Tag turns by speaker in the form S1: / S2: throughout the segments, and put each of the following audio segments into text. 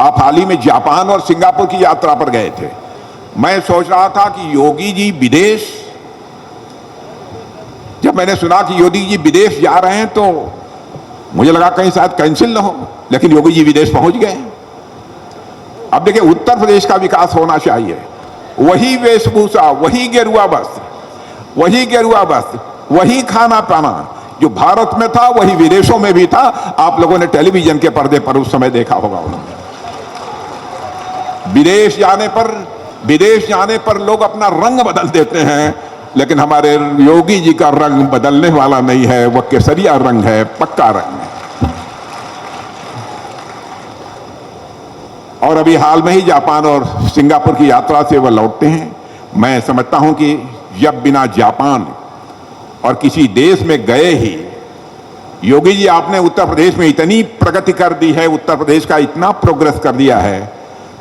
S1: आप हाल ही में जापान और सिंगापुर की यात्रा पर गए थे। मैं सोच रहा था कि योगी जी विदेश, जब मैंने सुना कि योगी जी विदेश जा रहे हैं तो मुझे लगा कहीं शायद कैंसिल ना हो, लेकिन योगी जी विदेश पहुंच गए। अब देखिए, उत्तर प्रदेश का विकास होना चाहिए। वही वेशभूषा, वही गेरुआ वस्त्र, वही खाना पाना जो भारत में था वही विदेशों में भी था। आप लोगों ने टेलीविजन के पर्दे पर उस समय देखा होगा। उन्होंने विदेश जाने पर लोग अपना रंग बदल देते हैं, लेकिन हमारे योगी जी का रंग बदलने वाला नहीं है। वह केसरिया रंग है, पक्का रंग है। और अभी हाल में ही जापान और सिंगापुर की यात्रा से वह लौटते हैं। मैं समझता हूं कि जब बिना जापान और किसी देश में गए ही योगी जी आपने उत्तर प्रदेश में इतनी प्रगति कर दी है, उत्तर प्रदेश का इतना प्रोग्रेस कर दिया है,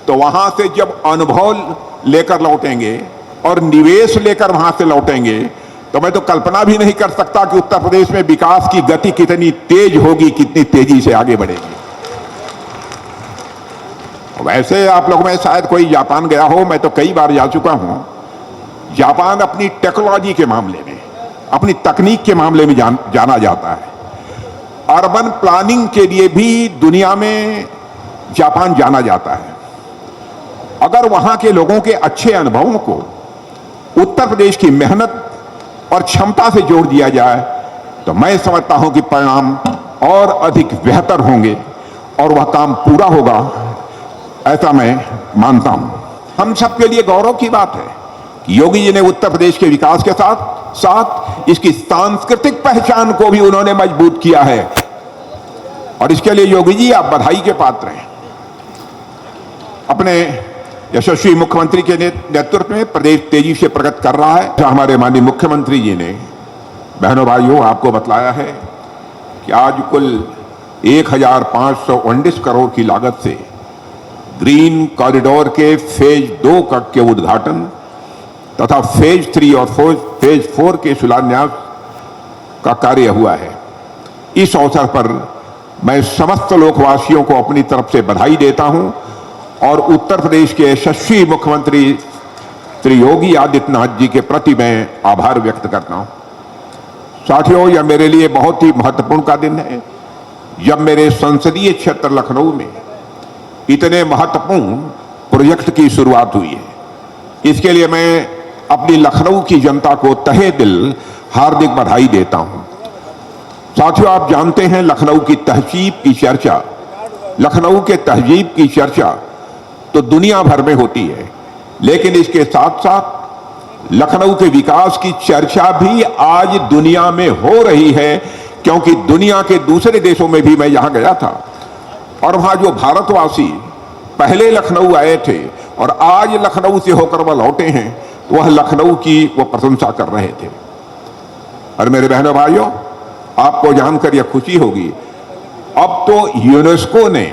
S1: तो वहां से जब अनुभव लेकर लौटेंगे और निवेश लेकर वहां से लौटेंगे तो मैं तो कल्पना भी नहीं कर सकता कि उत्तर प्रदेश में विकास की गति कितनी तेज होगी, कितनी तेजी से आगे बढ़ेगी। वैसे आप लोगों में शायद कोई जापान गया हो, मैं तो कई बार जा चुका हूं। जापान अपनी टेक्नोलॉजी के मामले में, अपनी तकनीक के मामले में जाना जाता है। अर्बन प्लानिंग के लिए भी दुनिया में जापान जाना जाता है। अगर वहां के लोगों के अच्छे अनुभवों को उत्तर प्रदेश की मेहनत और क्षमता से जोड़ दिया जाए तो मैं समझता हूं कि परिणाम और अधिक बेहतर होंगे और वह काम पूरा होगा, ऐसा मैं मानता हूं। हम सबके लिए गौरव की बात है कि योगी जी ने उत्तर प्रदेश के विकास के साथ साथ इसकी सांस्कृतिक पहचान को भी उन्होंने मजबूत किया है, और इसके लिए योगी जी आप बधाई के पात्र हैं। अपने यशस्वी मुख्यमंत्री के नेतृत्व में प्रदेश तेजी से प्रगति कर रहा है। हमारे माननीय मुख्यमंत्री जी ने, बहनों भाइयों, आपको बतलाया है कि आज कुल 1519 करोड़ की लागत से ग्रीन कॉरिडोर के फेज 2 के उद्घाटन तथा फेज 3 और फेज 4 के शिलान्यास का कार्य हुआ है। इस अवसर पर मैं समस्त लोकवासियों को अपनी तरफ से बधाई देता हूं और उत्तर प्रदेश के यशस्वी मुख्यमंत्री श्री योगी आदित्यनाथ जी के प्रति मैं आभार व्यक्त करता हूं। साथियों, यह मेरे लिए बहुत ही महत्वपूर्ण का दिन है जब मेरे संसदीय क्षेत्र लखनऊ में इतने महत्वपूर्ण प्रोजेक्ट की शुरुआत हुई है। इसके लिए मैं अपनी लखनऊ की जनता को तहे दिल हार्दिक बधाई देता हूं। साथियों, आप जानते हैं लखनऊ की तहजीब की चर्चा तो दुनिया भर में होती है, लेकिन इसके साथ साथ लखनऊ के विकास की चर्चा भी आज दुनिया में हो रही है, क्योंकि दुनिया के दूसरे देशों में भी मैं यहां गया था और वहां जो भारतवासी पहले लखनऊ आए थे और आज लखनऊ से होकर वह लौटे हैं, वह लखनऊ की वो प्रशंसा कर रहे थे। और मेरे बहनों भाइयों, आपको जानकर यह खुशी होगी, अब तो यूनेस्को ने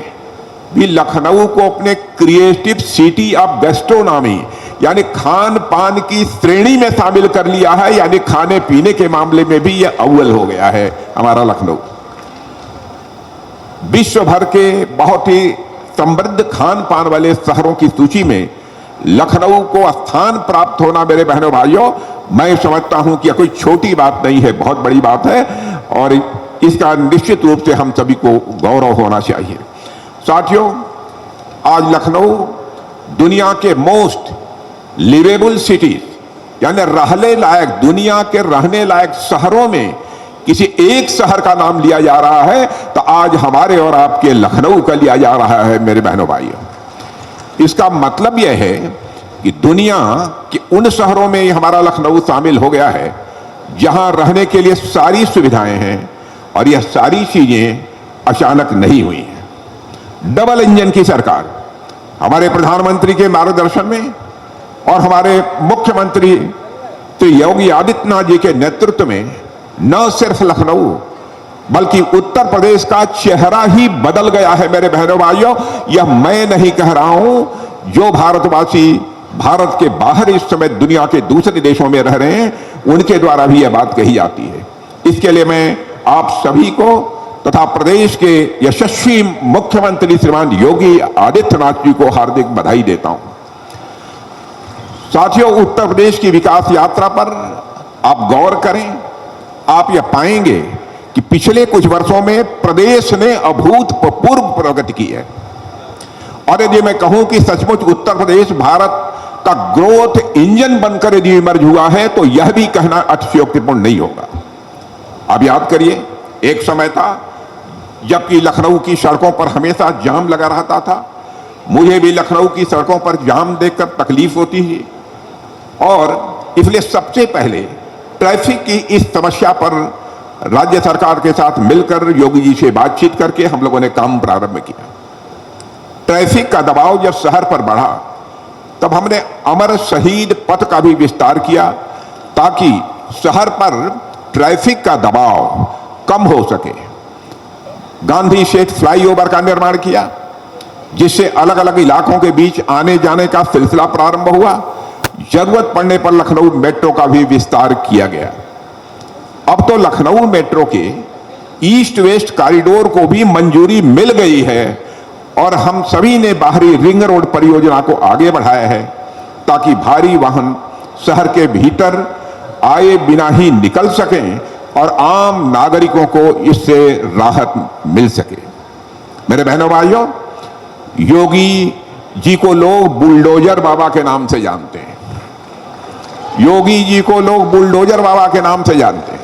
S1: भी लखनऊ को अपने क्रिएटिव सिटी ऑफ गैस्ट्रोनॉमी यानी खान पान की श्रेणी में शामिल कर लिया है। यानी खाने पीने के मामले में भी यह अव्वल हो गया है हमारा लखनऊ। विश्व भर के बहुत ही समृद्ध खान पान वाले शहरों की सूची में लखनऊ को स्थान प्राप्त होना, मेरे बहनों भाइयों, मैं समझता हूं कि यह कोई छोटी बात नहीं है, बहुत बड़ी बात है और इसका निश्चित रूप से हम सभी को गौरव होना चाहिए। साथियों, आज लखनऊ दुनिया के मोस्ट लिवेबल सिटीज यानी रहने लायक, दुनिया के रहने लायक शहरों में किसी एक शहर का नाम लिया जा रहा है तो आज हमारे और आपके लखनऊ का लिया जा रहा है, मेरे बहनों भाइयों। इसका मतलब यह है कि दुनिया के उन शहरों में हमारा लखनऊ शामिल हो गया है जहां रहने के लिए सारी सुविधाएं हैं, और यह सारी चीजें अचानक नहीं हुई हैं। डबल इंजन की सरकार हमारे प्रधानमंत्री के मार्गदर्शन में और हमारे मुख्यमंत्री श्री योगी आदित्यनाथ जी के नेतृत्व में न सिर्फ लखनऊ बल्कि उत्तर प्रदेश का चेहरा ही बदल गया है, मेरे बहनों भाइयों। यह मैं नहीं कह रहा हूं, जो भारतवासी भारत के बाहर इस समय दुनिया के दूसरे देशों में रह रहे हैं उनके द्वारा भी यह बात कही जाती है। इसके लिए मैं आप सभी को तथा प्रदेश के यशस्वी मुख्यमंत्री श्रीमान योगी आदित्यनाथ जी को हार्दिक बधाई देता हूं। साथियों, उत्तर प्रदेश की विकास यात्रा पर आप गौर करें, आप यह पाएंगे कि पिछले कुछ वर्षों में प्रदेश ने अभूतपूर्व प्रगति की है। और यदि मैं कहूं कि सचमुच उत्तर प्रदेश भारत का ग्रोथ इंजन बनकर यदि इमर्ज हुआ है, तो यह भी कहना अतिशयोक्तिपूर्ण नहीं होगा। आप याद करिए, एक समय था जबकि लखनऊ की सड़कों पर हमेशा जाम लगा रहता था। मुझे भी लखनऊ की सड़कों पर जाम देखकर तकलीफ होती है, और इसलिए सबसे पहले ट्रैफिक की इस समस्या पर राज्य सरकार के साथ मिलकर योगी जी से बातचीत करके हम लोगों ने काम प्रारंभ किया। ट्रैफिक का दबाव जब शहर पर बढ़ा, तब हमने अमर शहीद पथ का भी विस्तार किया, ताकि शहर पर ट्रैफिक का दबाव कम हो सके। गांधी सेतु फ्लाईओवर का निर्माण किया, जिससे अलग अलग इलाकों के बीच आने जाने का सिलसिला प्रारंभ हुआ। जरूरत पड़ने पर लखनऊ मेट्रो का भी विस्तार किया गया। अब तो लखनऊ मेट्रो के ईस्ट वेस्ट कॉरिडोर को भी मंजूरी मिल गई है, और हम सभी ने बाहरी रिंग रोड परियोजना को आगे बढ़ाया है, ताकि भारी वाहन शहर के भीतर आए बिना ही निकल सकें और आम नागरिकों को इससे राहत मिल सके। मेरे बहनों भाइयों, योगी जी को लोग बुलडोजर बाबा के नाम से जानते हैं। योगी जी को लोग बुलडोजर बाबा के नाम से जानते हैं,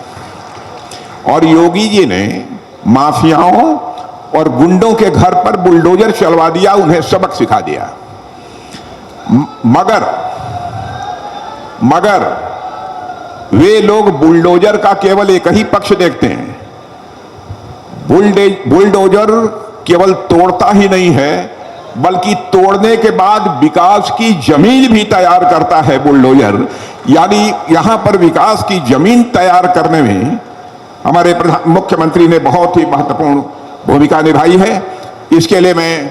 S1: और योगी जी ने माफियाओं और गुंडों के घर पर बुलडोजर चलवा दिया, उन्हें सबक सिखा दिया। मगर वे लोग बुलडोजर का केवल एक ही पक्ष देखते हैं। बुलडोजर केवल तोड़ता ही नहीं है, बल्कि तोड़ने के बाद विकास की जमीन भी तैयार करता है बुलडोजर। यानी यहां पर विकास की जमीन तैयार करने में हमारे मुख्यमंत्री ने बहुत ही महत्वपूर्ण भूमिका निभाई है। इसके लिए मैं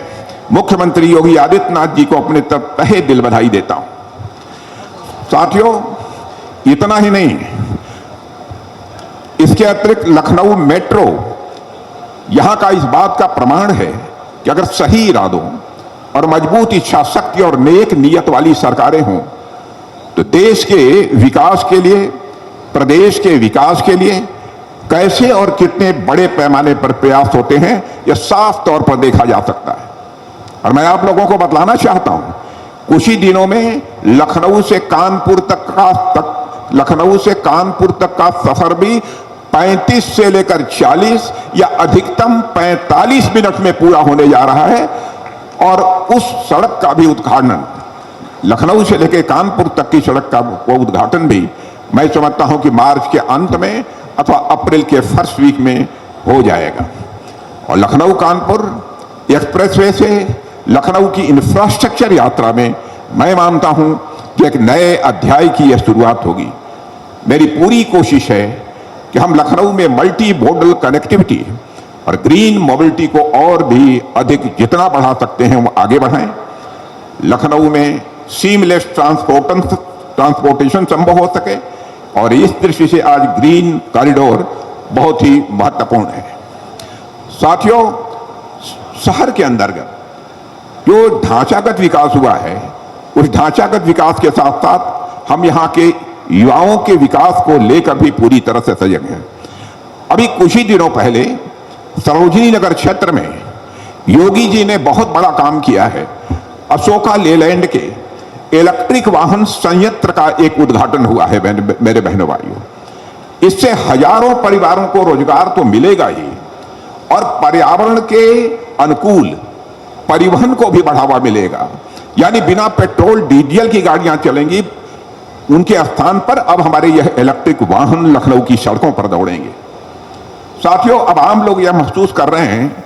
S1: मुख्यमंत्री योगी आदित्यनाथ जी को अपने तरफ तहे दिल बधाई देता हूं। साथियों, इतना ही नहीं, इसके अतिरिक्त लखनऊ मेट्रो यहां का इस बात का प्रमाण है कि अगर सही इरादों और मजबूत इच्छा शक्ति और नेक नियत वाली सरकारें हों, तो देश के विकास के लिए, प्रदेश के विकास के लिए कैसे और कितने बड़े पैमाने पर प्रयास होते हैं, यह साफ तौर पर देखा जा सकता है। और मैं आप लोगों को बतलाना चाहता हूं, कुछ ही दिनों में लखनऊ से कानपुर तक का सफर भी 35 से लेकर 40 या अधिकतम 45 मिनट में पूरा होने जा रहा है। और उस सड़क का भी उद्घाटन, लखनऊ से लेकर कानपुर तक की सड़क का वो उद्घाटन भी मैं समझता हूं कि मार्च के अंत में अथवा अप्रैल के फर्स्ट वीक में हो जाएगा। और लखनऊ कानपुर एक्सप्रेसवे से लखनऊ की इंफ्रास्ट्रक्चर यात्रा में मैं मानता हूं कि एक नए अध्याय की यह शुरुआत होगी। मेरी पूरी कोशिश है कि हम लखनऊ में मल्टी मोडल कनेक्टिविटी और ग्रीन मोबिलिटी को और भी अधिक जितना बढ़ा सकते हैं वो आगे बढ़ाएं। लखनऊ में सीमलेस ट्रांसपोर्टेशन संभव हो सके, और इस दृष्टि से आज ग्रीन कॉरिडोर बहुत ही महत्वपूर्ण है। साथियों, शहर के अंतर्गत जो ढांचागत विकास हुआ है, उस ढांचागत विकास के साथ साथ हम यहाँ के युवाओं के विकास को लेकर भी पूरी तरह से सजग हैं। अभी कुछ ही दिनों पहले सरोजनी नगर क्षेत्र में योगी जी ने बहुत बड़ा काम किया है। अशोका लेलैंड के इलेक्ट्रिक वाहन संयंत्र का एक उद्घाटन हुआ है। मेरे बहनों भाइयों, इससे हजारों परिवारों को रोजगार तो मिलेगा ही, और पर्यावरण के अनुकूल परिवहन को भी बढ़ावा मिलेगा। यानी बिना पेट्रोल डीजल की गाड़ियां चलेंगी, उनके स्थान पर अब हमारे यह इलेक्ट्रिक वाहन लखनऊ की सड़कों पर दौड़ेंगे। साथियों, अब आम लोग यह महसूस कर रहे हैं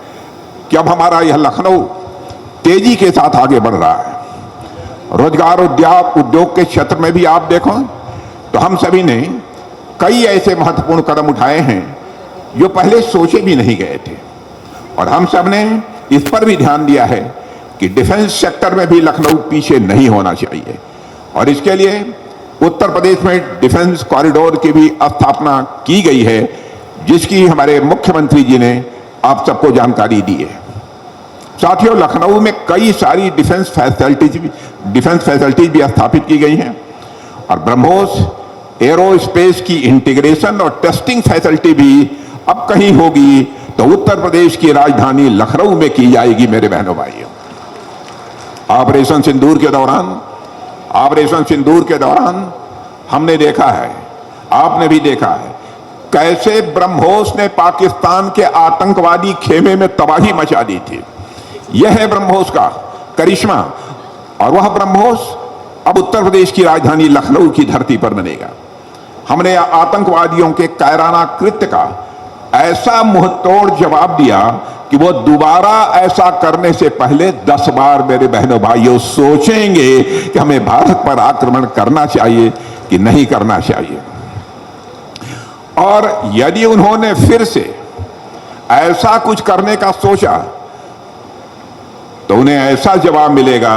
S1: कि अब हमारा यह लखनऊ तेजी के साथ आगे बढ़ रहा है। रोजगार उद्योग के क्षेत्र में भी आप देखो तो हम सभी ने कई ऐसे महत्वपूर्ण कदम उठाए हैं जो पहले सोचे भी नहीं गए थे, और हम सब ने इस पर भी ध्यान दिया है कि डिफेंस सेक्टर में भी लखनऊ पीछे नहीं होना चाहिए। और इसके लिए उत्तर प्रदेश में डिफेंस कॉरिडोर की भी स्थापना की गई है, जिसकी हमारे मुख्यमंत्री जी ने आप सबको जानकारी दी है। साथियों, लखनऊ में कई सारी डिफेंस फैसिलिटीज भी स्थापित की गई हैं और ब्रह्मोस एरोस्पेस की इंटीग्रेशन और टेस्टिंग फैसिलिटी भी अब कहीं होगी तो उत्तर प्रदेश की राजधानी लखनऊ में की जाएगी। मेरे बहनों भाइयों, ऑपरेशन सिंदूर के दौरान हमने देखा है, आपने भी देखा है, कैसे ब्रह्मोस ने पाकिस्तान के आतंकवादी खेमे में तबाही मचा दी थी। यह है ब्रह्मोस का करिश्मा और वह ब्रह्मोस अब उत्तर प्रदेश की राजधानी लखनऊ की धरती पर बनेगा। हमने आतंकवादियों के कायराना कृत्य का ऐसा मुंहतोड़ जवाब दिया कि वो दोबारा ऐसा करने से पहले 10 बार मेरे बहनों भाइयों सोचेंगे कि हमें भारत पर आक्रमण करना चाहिए कि नहीं करना चाहिए। और यदि उन्होंने फिर से ऐसा कुछ करने का सोचा तो उन्हें ऐसा जवाब मिलेगा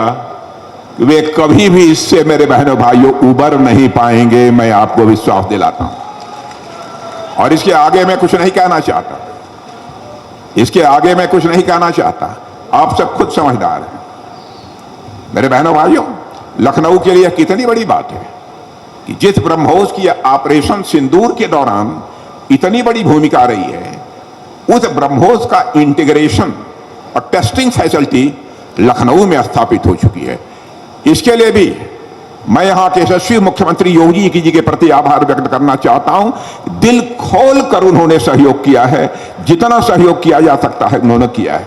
S1: कि वे कभी भी इससे मेरे बहनों भाइयों उबर नहीं पाएंगे। मैं आपको विश्वास दिलाता हूं और इसके आगे मैं कुछ नहीं कहना चाहता। आप सब खुद समझदार हैं। मेरे बहनों भाइयों, लखनऊ के लिए कितनी बड़ी बात है कि जिस ब्रह्मोस की ऑपरेशन सिंदूर के दौरान इतनी बड़ी भूमिका रही है, उस ब्रह्मोस का इंटीग्रेशन और टेस्टिंग फैसिलिटी लखनऊ में स्थापित हो चुकी है। इसके लिए भी मैं यहां के यशस्वी मुख्यमंत्री योगी जी के प्रति आभार व्यक्त करना चाहता हूं। दिल खोल कर उन्होंने सहयोग किया है, जितना सहयोग किया जा सकता है उन्होंने किया है।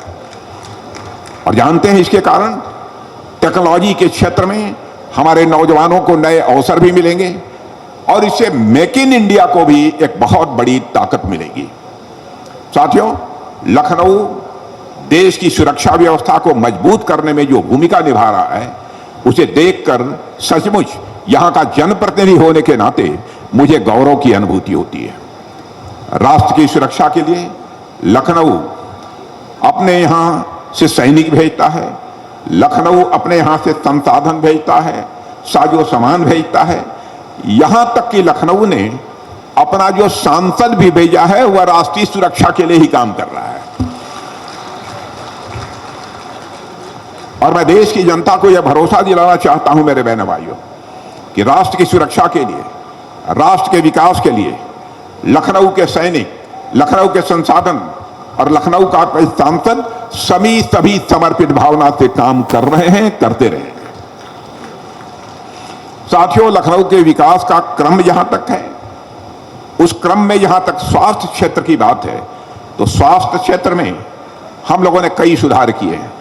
S1: और जानते हैं, इसके कारण टेक्नोलॉजी के क्षेत्र में हमारे नौजवानों को नए अवसर भी मिलेंगे और इससे मेक इन इंडिया को भी एक बहुत बड़ी ताकत मिलेगी। साथियों, लखनऊ देश की सुरक्षा व्यवस्था को मजबूत करने में जो भूमिका निभा रहा है, उसे देखकर सचमुच यहां का जनप्रतिनिधि होने के नाते मुझे गौरव की अनुभूति होती है। राष्ट्र की सुरक्षा के लिए लखनऊ अपने यहां से सैनिक भेजता है, लखनऊ अपने यहां से संसाधन भेजता है, साजो सामान भेजता है। यहां तक कि लखनऊ ने अपना जो सांसद भी भेजा है वह राष्ट्रीय सुरक्षा के लिए ही काम कर रहा है। और मैं देश की जनता को यह भरोसा दिलाना चाहता हूं मेरे बहनों भाइयों कि राष्ट्र की सुरक्षा के लिए, राष्ट्र के विकास के लिए लखनऊ के सैनिक, लखनऊ के संसाधन और लखनऊ का सांसद सभी समर्पित भावना से काम कर रहे हैं, करते रहे। साथियों, लखनऊ के विकास का क्रम जहां तक है, उस क्रम में जहां तक स्वास्थ्य क्षेत्र की बात है, तो स्वास्थ्य क्षेत्र में हम लोगों ने कई सुधार किए हैं।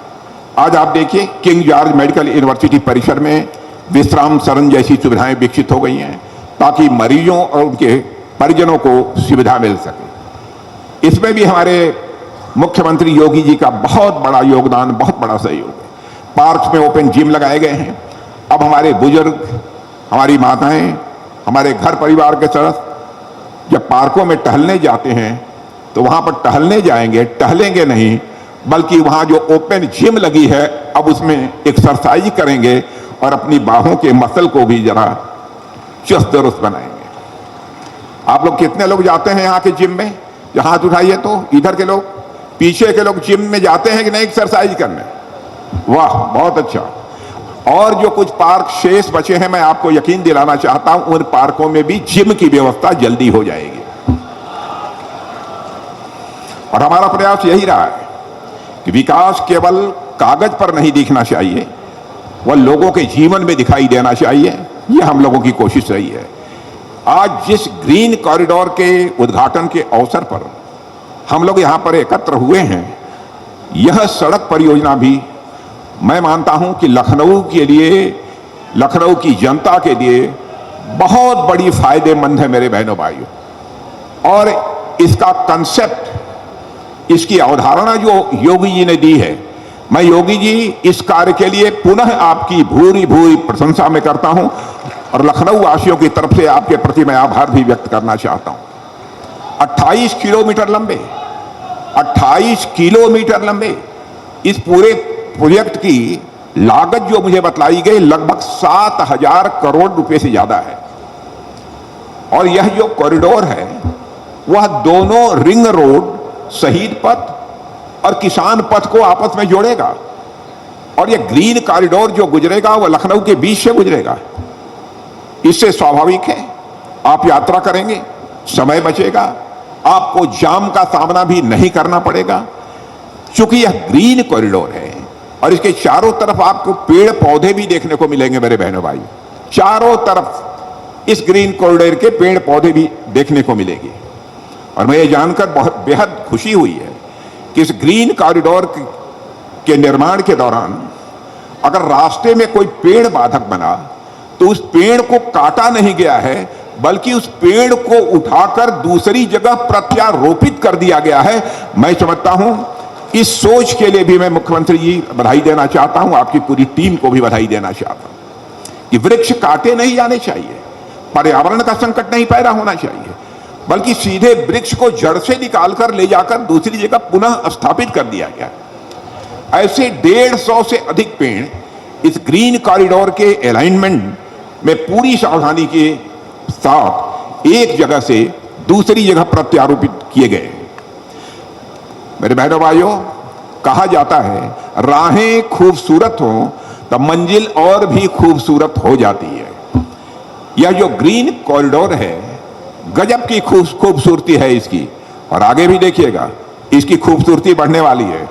S1: आज आप देखिए, किंग जॉर्ज मेडिकल यूनिवर्सिटी परिसर में विश्राम सदन जैसी सुविधाएं विकसित हो गई हैं ताकि मरीजों और उनके परिजनों को सुविधा मिल सके। इसमें भी हमारे मुख्यमंत्री योगी जी का बहुत बड़ा योगदान, बहुत बड़ा सहयोग है। पार्क्स में ओपन जिम लगाए गए हैं। अब हमारे बुजुर्ग, हमारी माताएं, हमारे घर परिवार के सदस्य जब पार्कों में टहलने जाते हैं तो वहां पर टहलने जाएंगे, टहलेंगे नहीं, बल्कि वहां जो ओपन जिम लगी है अब उसमें एक्सरसाइज करेंगे और अपनी बाहों के मसल को भी जरा चुस्त दुरुस्त बनाएंगे। आप लोग कितने लोग जाते हैं यहाँ के जिम में? जो हाथ उठाइए तो। इधर के लोग, पीछे के लोग जिम में जाते हैं कि नहीं एक्सरसाइज करने? वाह, बहुत अच्छा। और जो कुछ पार्क शेष बचे हैं, मैं आपको यकीन दिलाना चाहता हूं उन पार्कों में भी जिम की व्यवस्था जल्दी हो जाएगी। और हमारा प्रयास यही रहा है कि विकास केवल कागज पर नहीं दिखना चाहिए, वह लोगों के जीवन में दिखाई देना चाहिए। यह हम लोगों की कोशिश रही है। आज जिस ग्रीन कॉरिडोर के उद्घाटन के अवसर पर हम लोग यहां पर एकत्र हुए हैं, यह सड़क परियोजना भी मैं मानता हूं कि लखनऊ के लिए, लखनऊ की जनता के लिए बहुत बड़ी फायदेमंद है मेरे बहनों भाइयों। और इसका कंसेप्ट, इसकी अवधारणा जो योगी जी ने दी है, मैं योगी जी इस कार्य के लिए पुनः आपकी भूरी भूरी प्रशंसा में करता हूं और लखनऊ वासियों की तरफ से आपके प्रति मैं आभार भी व्यक्त करना चाहता हूं। 28 किलोमीटर लंबे, 28 किलोमीटर लंबे इस पूरे प्रोजेक्ट की लागत जो मुझे बतलाई गई लगभग 7,000 करोड़ रुपए से ज्यादा है। और यह जो कॉरिडोर है वह दोनों रिंग रोड, शहीद पथ और किसान पथ को आपस में जोड़ेगा। और ये ग्रीन कॉरिडोर जो गुजरेगा वो लखनऊ के बीच से गुजरेगा। इससे स्वाभाविक है आप यात्रा करेंगे, समय बचेगा, आपको जाम का सामना भी नहीं करना पड़ेगा। चूंकि यह ग्रीन कॉरिडोर है और इसके चारों तरफ आपको पेड़ पौधे भी देखने को मिलेंगे मेरे बहनों भाई, चारों तरफ इस ग्रीन कॉरिडोर के पेड़ पौधे भी देखने को मिलेंगे। और मुझे जानकर बहुत बेहद खुशी हुई है कि इस ग्रीन कॉरिडोर के निर्माण के दौरान अगर रास्ते में कोई पेड़ बाधक बना तो उस पेड़ को काटा नहीं गया है, बल्कि उस पेड़ को उठाकर दूसरी जगह प्रत्यारोपित कर दिया गया है। मैं समझता हूं इस सोच के लिए भी मैं मुख्यमंत्री जी बधाई देना चाहता हूं, आपकी पूरी टीम को भी बधाई देना चाहता हूं कि वृक्ष काटे नहीं जाने चाहिए, पर्यावरण का संकट नहीं पैदा होना चाहिए, बल्कि सीधे वृक्ष को जड़ से निकालकर ले जाकर दूसरी जगह पुनः स्थापित कर दिया गया। ऐसे 150 से अधिक पेड़ इस ग्रीन कॉरिडोर के अलाइनमेंट में पूरी सावधानी के साथ एक जगह से दूसरी जगह प्रत्यारोपित किए गए। मेरे बहनों भाइयों, कहा जाता है राहें खूबसूरत हो तो मंजिल और भी खूबसूरत हो जाती है। यह जो ग्रीन कॉरिडोर है गजब की खूबसूरती है इसकी, और आगे भी देखिएगा इसकी खूबसूरती बढ़ने वाली है।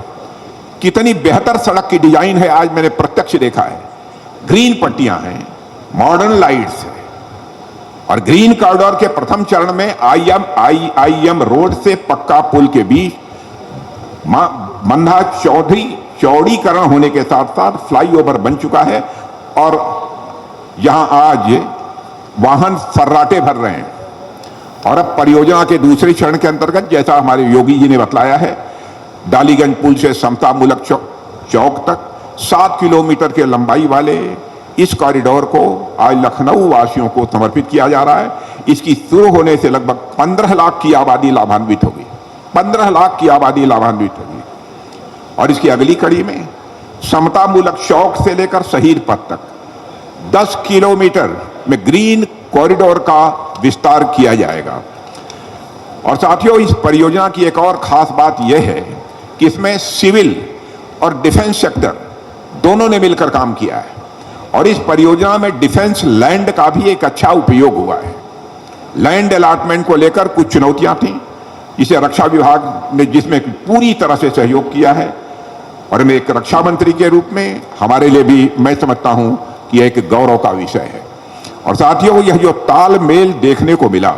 S1: कितनी बेहतर सड़क की डिजाइन है आज मैंने प्रत्यक्ष देखा है। ग्रीन पट्टियां हैं, मॉडर्न लाइट्स है, और ग्रीन कॉरिडोर के प्रथम चरण में आईएम रोड से पक्का पुल के बीच मंधा चौड़ीकरण होने के साथ साथ फ्लाईओवर बन चुका है, और यहां आज वाहन फर्राटे भर रहे हैं। और अब परियोजना के दूसरे चरण के अंतर्गत जैसा हमारे योगी जी ने बतलाया है, डालीगंज पुल से समतामूलक चौक तक 7 किलोमीटर के लंबाई वाले इस कॉरिडोर को आज लखनऊ वासियों को समर्पित किया जा रहा है। इसकी शुरू होने से लगभग 15 लाख की आबादी लाभान्वित होगी, 15 लाख की आबादी लाभान्वित होगी। और इसकी अगली कड़ी में समतामूलक चौक से लेकर शहीद पथ तक 10 किलोमीटर में ग्रीन कॉरिडोर का विस्तार किया जाएगा। और साथियों, इस परियोजना की एक और खास बात यह है कि इसमें सिविल और डिफेंस सेक्टर दोनों ने मिलकर काम किया है, और इस परियोजना में डिफेंस लैंड का भी एक अच्छा उपयोग हुआ है। लैंड अलॉटमेंट को लेकर कुछ चुनौतियां थीं, जिसे रक्षा विभाग ने जिसमें पूरी तरह से सहयोग किया है, और मैं एक रक्षा मंत्री के रूप में हमारे लिए भी मैं समझता हूं कि एक गौरव का विषय है। और साथियों, यह जो तालमेल देखने को मिला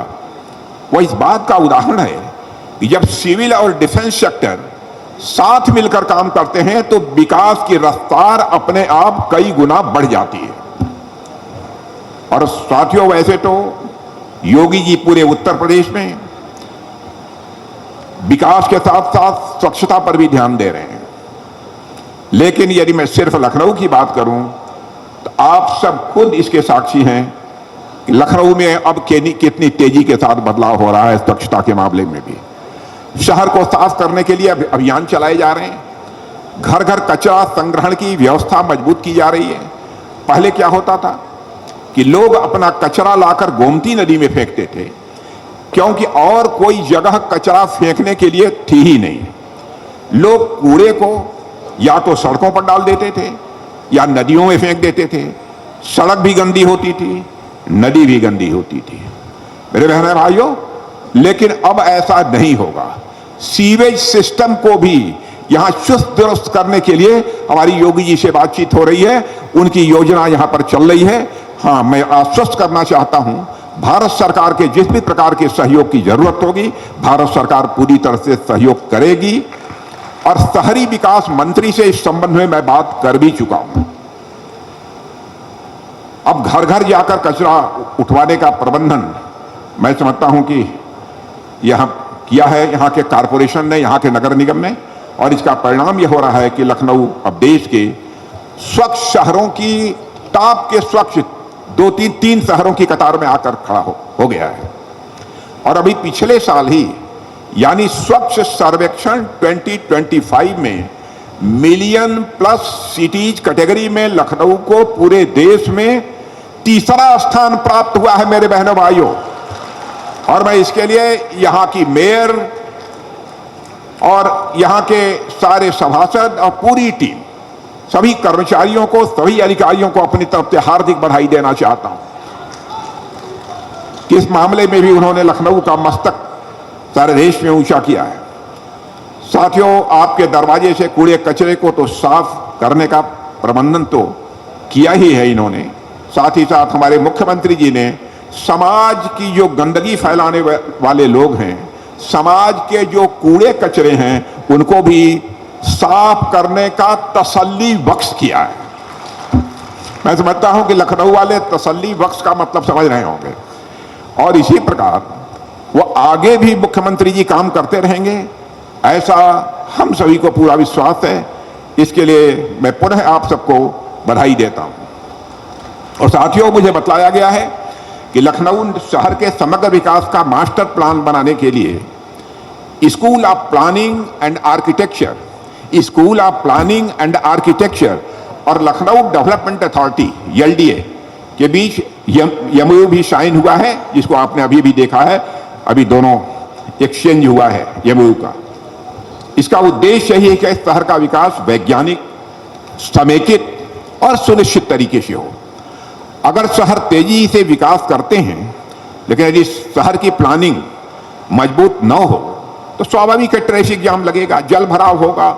S1: वह इस बात का उदाहरण है कि जब सिविल और डिफेंस सेक्टर साथ मिलकर काम करते हैं तो विकास की रफ्तार अपने आप कई गुना बढ़ जाती है। और साथियों, वैसे तो योगी जी पूरे उत्तर प्रदेश में विकास के साथ साथ स्वच्छता पर भी ध्यान दे रहे हैं, लेकिन यदि मैं सिर्फ लखनऊ की बात करूं तो आप सब खुद इसके साक्षी हैं कि लखनऊ में अब कितनी तेजी के साथ बदलाव हो रहा है स्वच्छता के मामले में भी। शहर को साफ करने के लिए अभियान चलाए जा रहे हैं, घर घर कचरा संग्रहण की व्यवस्था मजबूत की जा रही है। पहले क्या होता था कि लोग अपना कचरा लाकर गोमती नदी में फेंकते थे, क्योंकि और कोई जगह कचरा फेंकने के लिए थी ही नहीं। लोग कूड़े को या तो सड़कों पर डाल देते थे या नदियों में फेंक देते थे। सड़क भी गंदी होती थी, नदी भी गंदी होती थी। मेरे बहन भाइयों, लेकिन अब ऐसा नहीं होगा। सीवेज सिस्टम को भी यहां चुस्त दुरुस्त करने के लिए हमारी योगी जी से बातचीत हो रही है, उनकी योजना यहां पर चल रही है। हां, मैं आश्वस्त करना चाहता हूं, भारत सरकार के जिस भी प्रकार के सहयोग की जरूरत होगी भारत सरकार पूरी तरह से सहयोग करेगी। और शहरी विकास मंत्री से इस संबंध में मैं बात कर भी चुका हूं। अब घर घर जाकर कचरा उठवाने का प्रबंधन मैं समझता हूं कि यहां किया है यहाँ के कारपोरेशन ने, यहाँ के नगर निगम ने, और इसका परिणाम यह हो रहा है कि लखनऊ अब देश के स्वच्छ शहरों की टॉप के स्वच्छ 2-3 शहरों की कतार में आकर खड़ा हो गया है। और अभी पिछले साल ही यानी स्वच्छ सर्वेक्षण 2025 में मिलियन प्लस सिटीज कैटेगरी में लखनऊ को पूरे देश में तीसरा स्थान प्राप्त हुआ है मेरे बहनों भाइयों। और मैं इसके लिए यहां की मेयर और यहाँ के सारे सभासद और पूरी टीम, सभी कर्मचारियों को, सभी अधिकारियों को अपनी तरफ से हार्दिक बधाई देना चाहता हूं कि इस मामले में भी उन्होंने लखनऊ का मस्तक सारे देश में ऊंचा किया है। साथियों, आपके दरवाजे से कूड़े कचरे को तो साफ करने का प्रबंधन तो किया ही है इन्होंने, साथ ही साथ हमारे मुख्यमंत्री जी ने समाज की जो गंदगी फैलाने वाले लोग हैं, समाज के जो कूड़े कचरे हैं, उनको भी साफ करने का तसल्ली बख्श किया है। मैं समझता हूं कि लखनऊ वाले तसल्ली बख्श का मतलब समझ रहे होंगे, और इसी प्रकार वो आगे भी मुख्यमंत्री जी काम करते रहेंगे, ऐसा हम सभी को पूरा विश्वास है। इसके लिए मैं पुनः आप सबको बधाई देता हूं। और साथियों, मुझे बतलाया गया है कि लखनऊ शहर के समग्र विकास का मास्टर प्लान बनाने के लिए school of planning and architecture, school of planning and architecture और लखनऊ डेवलपमेंट अथॉरिटी एलडीए के बीच एमओयू भी साइन हुआ है, जिसको आपने अभी भी देखा है। अभी दोनों एक्सचेंज हुआ है एमओयू का। इसका उद्देश्य यही है कि शहर का विकास वैज्ञानिक, समेकित और सुनिश्चित तरीके से हो। अगर शहर तेजी से विकास करते हैं, लेकिन यदि शहर की प्लानिंग मजबूत न हो तो स्वाभाविक है ट्रैफिक जाम लगेगा, जल भराव होगा,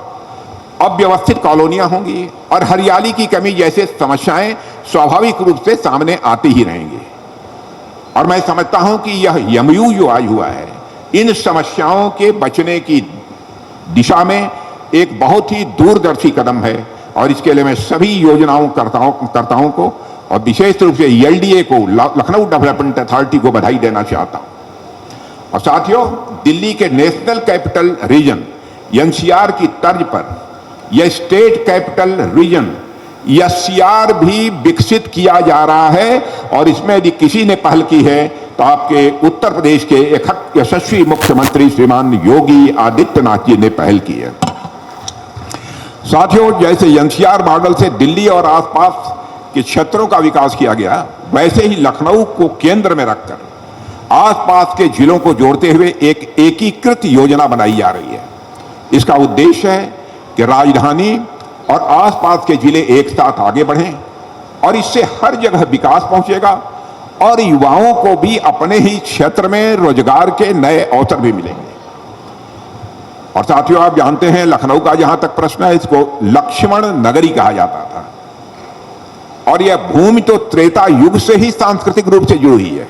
S1: अव्यवस्थित कॉलोनियां होंगी और हरियाली की कमी जैसे समस्याएं स्वाभाविक रूप से सामने आती ही रहेंगी। और मैं समझता हूं कि यह एमओयू जो आज हुआ है, इन समस्याओं के बचने की दिशा में एक बहुत ही दूरदर्शी कदम है, और इसके लिए मैं सभी योजनाओं कर्ताओं को और विशेष रूप से एलडीए को, लखनऊ डेवलपमेंट अथॉरिटी को बधाई देना चाहता हूं। और साथियों, दिल्ली के नेशनल कैपिटल रीजन एनसीआर की तर्ज पर यह स्टेट कैपिटल रीजन एससीआर भी विकसित किया जा रहा है, और इसमें यदि किसी ने पहल की है तो आपके उत्तर प्रदेश के एक यशस्वी मुख्यमंत्री श्रीमान योगी आदित्यनाथ जी ने पहल की है। साथियों, जैसे एनसीआर मॉडल से दिल्ली और आसपास के क्षेत्रों का विकास किया गया, वैसे ही लखनऊ को केंद्र में रखकर आसपास के जिलों को जोड़ते हुए एक एकीकृत योजना बनाई जा रही है। इसका उद्देश्य है कि राजधानी और आसपास के जिले एक साथ आगे बढ़ें, और इससे हर जगह विकास पहुंचेगा और युवाओं को भी अपने ही क्षेत्र में रोजगार के नए अवसर भी मिलेंगे। और साथियों, आप जानते हैं लखनऊ का जहां तक प्रश्न है, इसको लक्ष्मण नगरी कहा जाता था, और यह भूमि तो त्रेता युग से ही सांस्कृतिक रूप से जुड़ी है।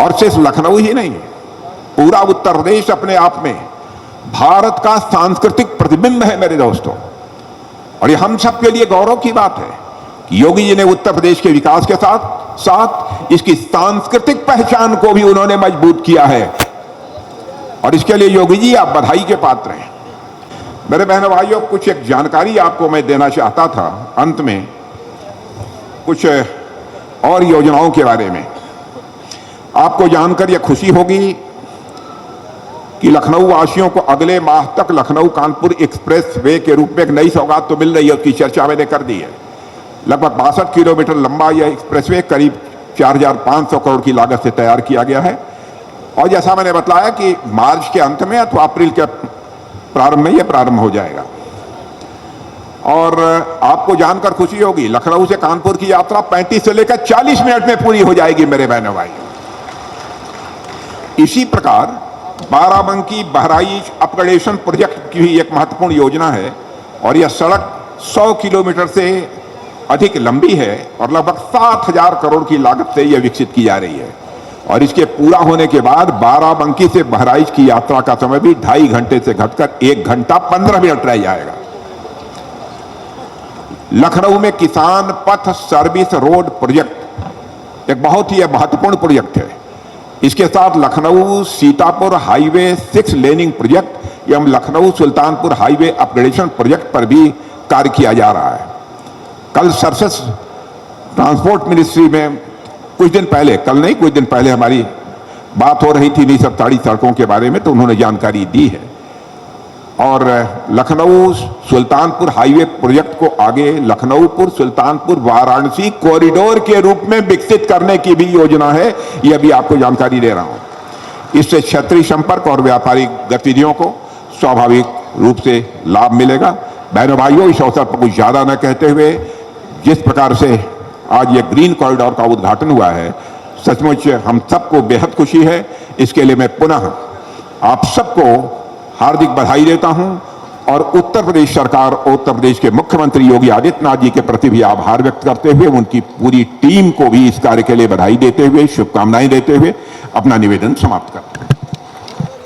S1: और सिर्फ लखनऊ ही नहीं, पूरा उत्तर प्रदेश अपने आप में भारत का सांस्कृतिक प्रतिबिंब है मेरे दोस्तों। और ये हम सब के लिए गौरव की बात है कि योगी जी ने उत्तर प्रदेश के विकास के साथ साथ इसकी सांस्कृतिक पहचान को भी उन्होंने मजबूत किया है, और इसके लिए योगी जी आप बधाई के पात्र हैं। मेरे बहनों भाइयों, कुछ एक जानकारी आपको मैं देना चाहता था अंत में, कुछ और योजनाओं के बारे में। आपको जानकर यह खुशी होगी कि लखनऊ वासियों को अगले माह तक लखनऊ कानपुर एक्सप्रेस वे के रूप में एक नई सौगात तो मिल रही है, उसकी चर्चा मैंने कर दी है। लगभग 62 किलोमीटर लंबा यह एक्सप्रेस वे करीब 4500 करोड़ की लागत से तैयार किया गया है, और जैसा मैंने बताया कि मार्च के अंत में अथवा अप्रैल के प्रारंभ में यह प्रारंभ हो जाएगा। और आपको जानकर खुशी होगी, लखनऊ से कानपुर की यात्रा 35 से लेकर 40 मिनट में पूरी हो जाएगी मेरे बहनों भाई। इसी प्रकार बाराबंकी बहराइच अपग्रेडेशन प्रोजेक्ट की भी एक महत्वपूर्ण योजना है, और यह सड़क 100 किलोमीटर से अधिक लंबी है और लगभग 7000 करोड़ की लागत से यह विकसित की जा रही है। और इसके पूरा होने के बाद बाराबंकी से बहराइच की यात्रा का समय भी 2.5 घंटे से घटकर 1 घंटा 15 मिनट रह जाएगा। लखनऊ में किसान पथ सर्विस रोड प्रोजेक्ट एक बहुत ही महत्वपूर्ण प्रोजेक्ट है। इसके साथ Lucknow Sitapur highway 6 laning project एवं Lucknow Sultanpur highway upgradation project पर भी कार्य किया जा रहा है। कल सरफेस ट्रांसपोर्ट मिनिस्ट्री में कुछ दिन पहले हमारी बात हो रही थी नई सरकारी सड़कों के बारे में, तो उन्होंने जानकारी दी है। और लखनऊ सुल्तानपुर हाईवे प्रोजेक्ट को आगे लखनऊपुर सुल्तानपुर वाराणसी कॉरिडोर के रूप में विकसित करने की भी योजना है, यह भी आपको जानकारी दे रहा हूं। इससे क्षेत्रीय संपर्क और व्यापारिक गतिविधियों को स्वाभाविक रूप से लाभ मिलेगा। बहनों भाइयों, इस अवसर पर कुछ ज्यादा न कहते हुए, जिस प्रकार से आज ये ग्रीन कॉरिडोर का उद्घाटन हुआ है, सचमुच हम सबको बेहद खुशी है। इसके लिए मैं पुनः आप सबको हार्दिक बधाई देता हूं और उत्तर प्रदेश सरकार और उत्तर प्रदेश के मुख्यमंत्री योगी आदित्यनाथ जी के प्रति भी आभार व्यक्त करते हुए, उनकी पूरी टीम को भी इस कार्य के लिए बधाई देते हुए, शुभकामनाएं देते हुए अपना निवेदन समाप्त करता हूं।